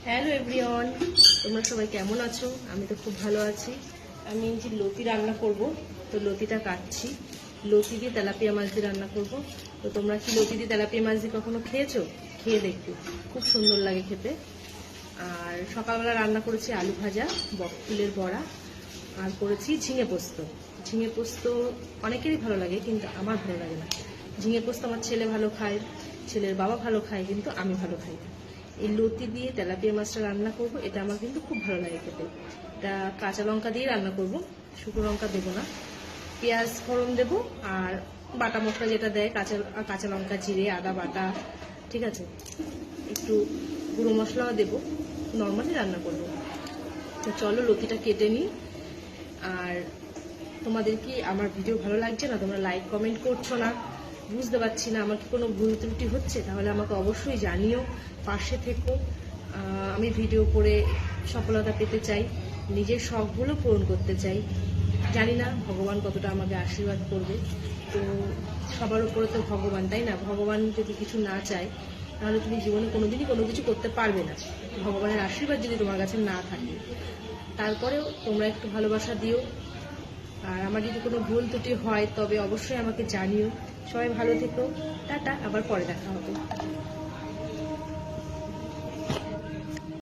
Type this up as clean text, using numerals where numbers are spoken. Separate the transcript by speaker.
Speaker 1: Hello everyone, তোমরা সবাই কেমন আছো? আমি তো খুব ভালো আছি। আমি যে লতি রান্না করব, তো লতিটা কাটছি। লতি দিয়ে তেলাপিয়া মাছ দিয়ে রান্না করব। তো তোমরা কি লতি দিয়ে তেলাপিয়া মাছ দিয়ে কখনো খেয়েছো? খেয়ে দেখবে, খুব সুন্দর লাগে খেতে। আর সকালবেলা রান্না করেছি আলু ভাজা, বকফুলের বড়া, আর করেছি ঝিঙে পোস্ত। ঝিঙে পোস্ত অনেকেরই ভালো লাগে, কিন্তু আমার ভালো লাগে না। ঝিঙে পোস্ত আমার ছেলে ভালো খায়, ছেলের বাবা ভালো খায়, কিন্তু আমি ভালো খাই না। এই লতি দিয়ে তেলাপিয়া মাছটা রান্না করব, এটা আমার কিন্তু খুব ভালো লাগে খেতে। এটা কাঁচা লঙ্কা দিয়ে রান্না করব, শুকনো লঙ্কা দেবো না। পেঁয়াজ ফোড়ন দেবো, আর বাটা মশলা যেটা দেয়, কাঁচা লঙ্কা, জিরে, আদা বাটা, ঠিক আছে, একটু গুঁড়ো মশলাও দেবো। নর্মালি রান্না করব। তো চলো লতিটা কেটে নিই। আর তোমাদের কি আমার ভিডিও ভালো লাগছে না? তোমরা লাইক কমেন্ট করছো না, বুঝতে পারছি না আমার কি কোনো ভুল ত্রুটি হচ্ছে, তাহলে আমাকে অবশ্যই জানিও, পাশে থেকো। আমি ভিডিও করে সফলতা পেতে চাই, নিজের শখগুলো পূরণ করতে চাই। জানি না ভগবান কতটা আমাকে আশীর্বাদ করবে। তো সবার উপরে তো ভগবান, তাই না? ভগবান যদি কিছু না চায়, তাহলে তুমি জীবনে কোনোদিনই কোনো কিছু করতে পারবে না, ভগবানের আশীর্বাদ যদি তোমার কাছে না থাকে। তারপরেও তোমরা একটু ভালোবাসা দিও। আর আমার যদি কোনো ভুল ত্রুটি হয়, তবে অবশ্যই আমাকে জানিও। সবাই ভালো থেকো, টাটা, আবার পরে দেখা হবে।